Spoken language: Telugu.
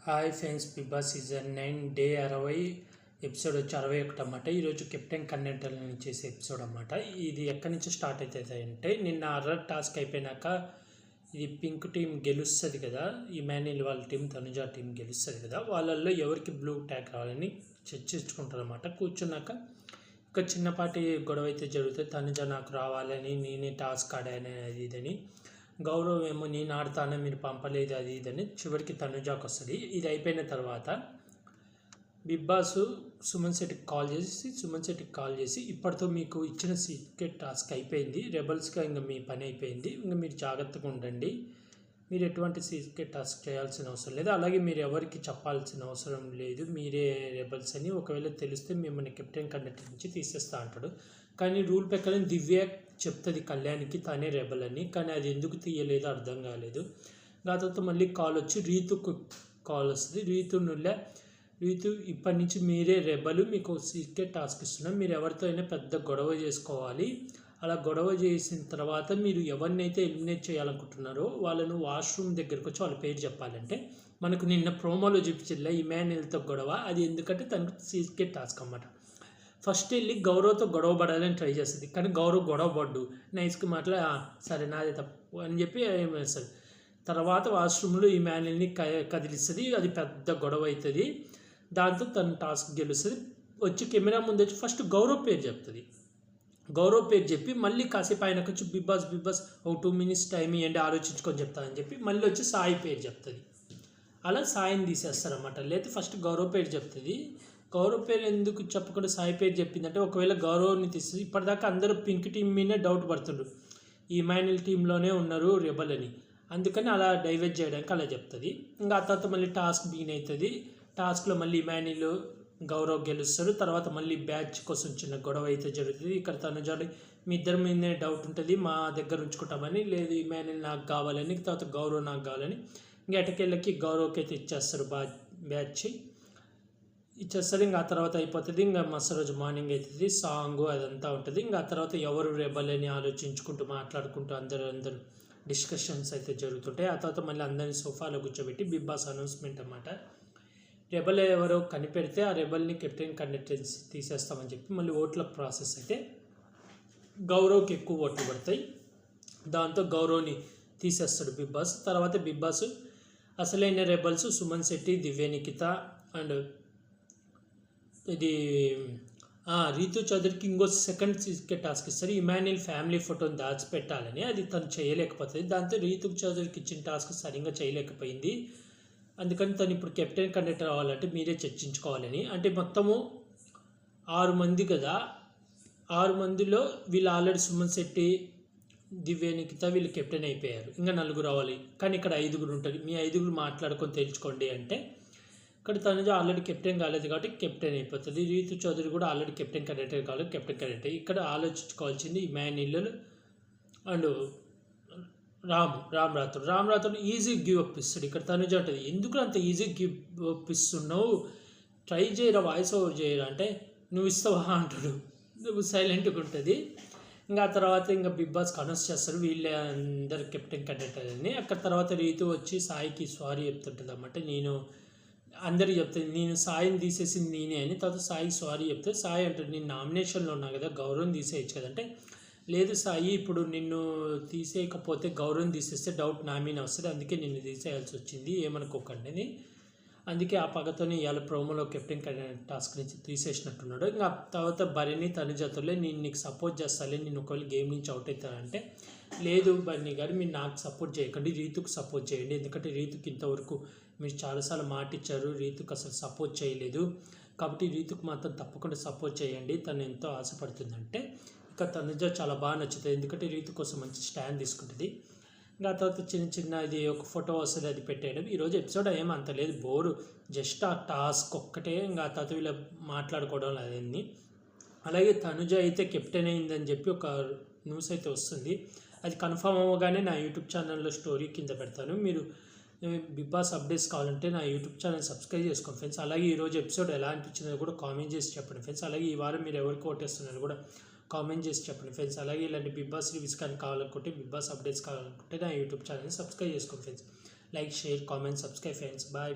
Hi friends, Bigg Boss season 9 day 60 episode వచ్చి 61 అన్నమాట. ఈరోజు కెప్టెన్ కంటెంటర్ నుంచి చేసే ఎపిసోడ్ అన్నమాట. ఇది ఎక్కడి నుంచి స్టార్ట్ అవుతుంది అంటే, నిన్న అర్రర్ టాస్క్ అయిపోయినాక ఇది పింక్ టీం గెలుస్తుంది కదా, ఇమాన్యుల్ వాళ్ళ టీం, తనుజా టీం గెలుస్తుంది కదా, వాళ్ళల్లో ఎవరికి బ్లూ ట్యాగ్ రావాలని చర్చించుకుంటారు అన్నమాట. కూర్చున్నాక ఒక చిన్నపాటి గొడవ అయితే జరుగుతుంది. తనుజా నాకు రావాలని, నేనే టాస్క్ ఆడాను అది ఇదని, గౌరవ్ ఏమో నేను ఆడతానే మీరు పంపలేదు అది ఇదని చివరికి తనుజాకు వస్తుంది. ఇది అయిపోయిన తర్వాత బిగ్ బాస్ సుమన్ శెట్టికి కాల్ చేసి ఇప్పటితో మీకు ఇచ్చిన సీక్రెట్ టాస్క్ అయిపోయింది, రెబల్స్గా ఇంకా మీ పని అయిపోయింది, ఇంకా మీరు జాగ్రత్తగా ఉండండి, మీరు ఎటువంటి సీక్రెట్ టాస్క్ చేయాల్సిన అవసరం లేదు, అలాగే మీరు ఎవరికి చెప్పాల్సిన అవసరం లేదు, మీరే రెబల్స్ అని ఒకవేళ తెలిస్తే మిమ్మల్ని కెప్టెన్ కంటెంట్ నుంచి తీసేస్తా అంటాడు. కానీ రూల్ ప్రకారం దివ్య చెప్తుంది కళ్యాణ్కి తనే రెబల్ అని, కానీ అది ఎందుకు తీయలేదో అర్థం కాలేదు. దాని తర్వాత మళ్ళీ కాల్ వచ్చి రీతుకు కాల్ వస్తుంది. రీతు ఇప్పటి నుంచి మీరే రెబల్, మీకు సీక్రెట్ టాస్క్ ఇస్తున్నాం, మీరు ఎవరితో అయినా పెద్ద గొడవ చేసుకోవాలి, అలా గొడవ చేసిన తర్వాత మీరు ఎవరినైతే ఎలిమినేట్ చేయాలనుకుంటున్నారో వాళ్ళను వాష్రూమ్ దగ్గరకు వచ్చి వాళ్ళ పేరు చెప్పాలంటే, మనకు నిన్న ప్రోమోలో చూపించలే ఇమాన్యుల్తో గొడవ, అది ఎందుకంటే తనకు సీక్రెట్ టాస్క్ అన్నమాట. ఫస్ట్ వెళ్ళి గౌరవ్తో గొడవ పడాలని ట్రై చేస్తుంది, కానీ గౌరవ్ గొడవ పడ్డు నైస్కి సరే నాదే తప్పు అని చెప్పి ఏమేస్తుంది. తర్వాత వాష్రూమ్లో ఇమాన్యుల్ని కదిలిస్తుంది, అది పెద్ద గొడవ అవుతుంది. దాంతో తను టాస్క్ గెలుస్తుంది. వచ్చి కెమెరా ముందు వచ్చి ఫస్ట్ గౌరవ్ పేరు చెప్తుంది. గౌరవ్ పేరు చెప్పి మళ్ళీ కాసేపు ఆయనకు వచ్చి బిగ్ బాస్ ఒక 2 minutes టైం ఇవ్వండి ఆలోచించుకొని చెప్తానని చెప్పి మళ్ళీ వచ్చి సాయి పేరు చెప్తుంది. అలా సాయిని తీసేస్తారన్నమాట. లేదా ఫస్ట్ గౌరవ్ పేరు చెప్తుంది. గౌరవ్ పేరు ఎందుకు చెప్పకుండా సాయి పేరు చెప్పిందంటే, ఒకవేళ గౌరవ్ని తీస్తుంది. ఇప్పటిదాకా అందరూ పింక్ టీం మీదే డౌట్ పడుతుండ్రు, ఈ ఇమాన్యుల్ టీంలోనే ఉన్నారు రెబల్ అని, అందుకని అలా డైవర్ట్ చేయడానికి అలా చెప్తుంది. ఇంకా ఆ తర్వాత మళ్ళీ టాస్క్ బిగిన్ అవుతుంది. టాస్క్లో మళ్ళీ ఇమాన్యుల్ గౌరవ్ గెలుస్తారు. తర్వాత మళ్ళీ బ్యాచ్ కోసం చిన్న గొడవ అయితే జరుగుతుంది. ఇక్కడ తనుజా మీ ఇద్దరి మీదనే డౌట్ ఉంటుంది, మా దగ్గర ఉంచుకుంటామని, లేదు ఇమాన్యుల్ నాకు కావాలని, తర్వాత గౌరవ్ నాకు కావాలని, ఇంకా ఎటకెళ్ళకి గౌరవ్కి అయితే ఇచ్చేస్తారు బ్యాచ్ ఇచ్చేస్తారు. ఇంకా ఆ తర్వాత అయిపోతుంది. ఇంకా మరుసటి రోజు మార్నింగ్ అవుతుంది, సాంగ్ అదంతా ఉంటుంది. ఇంకా ఆ తర్వాత ఎవరు రెబల్ అని ఆలోచించుకుంటూ మాట్లాడుకుంటూ అందరూ డిస్కషన్స్ అయితే జరుగుతుంటాయి. ఆ తర్వాత మళ్ళీ అందరినీ సోఫాలో కూర్చోబెట్టి బిగ్ బాస్ అనౌన్స్మెంట్ అన్నమాట. రెబల్ ఎవరో కనిపెడితే ఆ రెబల్ని కెప్టెన్ కంటెంటెన్స్ తీసేస్తామని చెప్పి మళ్ళీ ఓట్ల ప్రాసెస్ అయితే గౌరవ్కి ఎక్కువ ఓట్లు పడతాయి. దాంతో గౌరవ్ని తీసేస్తాడు బిగ్ బాస్. తర్వాత బిగ్ బాస్ అసలైన రెబల్స్ సుమన్ శెట్టి, దివ్య నిఖిత అండ్ ఇది రీతు చౌదరికి ఇంకో సెకండ్ సీక్రెట్ టాస్క్ ఇస్తారు. ఇమాన్యుల్ ఫ్యామిలీ ఫోటోని దాచిపెట్టాలని, అది తను చేయలేకపోతుంది. దాంతో రీతు చౌదరికి ఇచ్చిన టాస్క్ సరిగ్గా చేయలేకపోయింది. అందుకని తను ఇప్పుడు కెప్టెన్ కంటెంటర్ అవ్వాలంటే మీరే చర్చించుకోవాలని, అంటే మొత్తము 6 మంది కదా, 6 మందిలో వీళ్ళు ఆల్రెడీ సుమన్ శెట్టి, దివ్య నిఖిత వీళ్ళు కెప్టెన్ అయిపోయారు, ఇంకా 4 అవ్వాలి. కానీ ఇక్కడ 5 ఉంటుంది, మీ 5 మాట్లాడుకొని తెలుసుకోండి అంటే, ఇక్కడ తనుజ ఆల్రెడీ కెప్టెన్ కాలేదు కాబట్టి కెప్టెన్ అయిపోతుంది. రీతు చౌదరి కూడా ఆల్రెడీ కెప్టెన్ కంటెంటర్ కావాలి, కెప్టెన్ కంటెంటర్. ఇక్కడ ఆలోచించుకోవాల్సింది Emmanuel and Ram Rathod easy give up ఇస్తాడు. ఇక్కడ తనుజ ఉంటుంది, ఎందుకు అంత ఈజీ గివ్ అప్ ఇస్తున్నావు, ట్రై చేయరా, వాయిస్ ఓవర్ చేయరా అంటే, నువ్వు ఇస్తావా అంటాడు. నువ్వు సైలెంట్గా ఉంటుంది. ఇంకా ఆ తర్వాత ఇంకా బిగ్ బాస్కి అనౌన్స్ చేస్తారు వీళ్ళే అందరు కెప్టెన్ కంటెంటర్ అని. అక్కడ తర్వాత రీతు వచ్చి సాయికి సారీ చెప్తుంటుంది అన్నమాట. అందరికి చెప్తుంది నేను సాయిని తీసేసింది నేనే అని. తర్వాత సాయి సారీ చెప్తే సాయి అంటాడు, నేను నామినేషన్లో ఉన్నా కదా, గౌరవం తీసేయచ్చు కదంటే, లేదు సాయి ఇప్పుడు నిన్ను తీసేయకపోతే గౌరవం తీసేస్తే డౌట్ నా మీద వస్తుంది, అందుకే నిన్ను తీసేయాల్సి వచ్చింది, ఏమనుకోకండి. అందుకే ఆ పగతోనే ఇవాళ ప్రోమోలో కెప్టెన్ టాస్క్ నుంచి తీసేసినట్టున్నాడు. ఇంకా తర్వాత బరిని తనుజాతోలే నేను నీకు సపోర్ట్ చేస్తాలే, నేను ఒకవేళ గేమ్ నుంచి అవుట్ అవుతానంటే, లేదు బన్నీ గారు మీరు నాకు సపోర్ట్ చేయకండి, రీతుకు సపోర్ట్ చేయండి, ఎందుకంటే రీతుకి ఇంతవరకు మీరు చాలాసార్లు మాట ఇచ్చారు, రీతుకు అసలు సపోర్ట్ చేయలేదు, కాబట్టి రీతుకు మాత్రం తప్పకుండా సపోర్ట్ చేయండి, తను ఎంతో ఆశపడుతుందంటే, ఇక తనుజ చాలా బాగా నచ్చుతుంది, ఎందుకంటే రీతు కోసం మంచి స్టాండ్ తీసుకుంటుంది. ఇంకా తర్వాత చిన్న ఇది ఒక ఫోటో వస్తుంది, అది పెట్టేయడం. ఈరోజు ఎపిసోడ్ ఏమంత లేదు, బోరు, జస్ట్ ఆ టాస్క్ ఒక్కటే. ఇంకా ఆ తర్వాత వీళ్ళు మాట్లాడుకోవడం అదన్నీ. అలాగే తనుజ అయితే కెప్టెన్ అయిందని చెప్పి ఒక న్యూస్ అయితే వస్తుంది, అది కన్ఫర్మ్ అవ్వగానే నా యూట్యూబ్ ఛానల్లో స్టోరీ కింద పెడతాను. మీరు బిగ్ బాస్ అప్డేట్స్ కావాలంటే నా యూట్యూబ్ ఛానల్ సబ్స్క్రైబ్ చేసుకోండి ఫ్రెండ్స్. అలాగే ఈరోజు ఎపిసోడ్ ఎలా అనిపించిందో కూడా కామెంట్ చేసి చెప్పండి ఫ్రెండ్స్. అలాగే ఈ వారం మీరు ఎవరికి ఓటేస్తున్నారో కూడా కామెంట్ చేసి చెప్పండి ఫ్రెండ్స్. అలాగే ఇలాంటి బిగ్ బాస్ రివ్యూస్ కానీ కావాలనుకుంటే, బిగ్ బాస్ అప్డేట్స్ కావాలనుకుంటే నా యూట్యూబ్ ఛానల్ని సబ్స్క్రైబ్ చేసుకోండి friends. Like, share, comment, subscribe friends. Bye.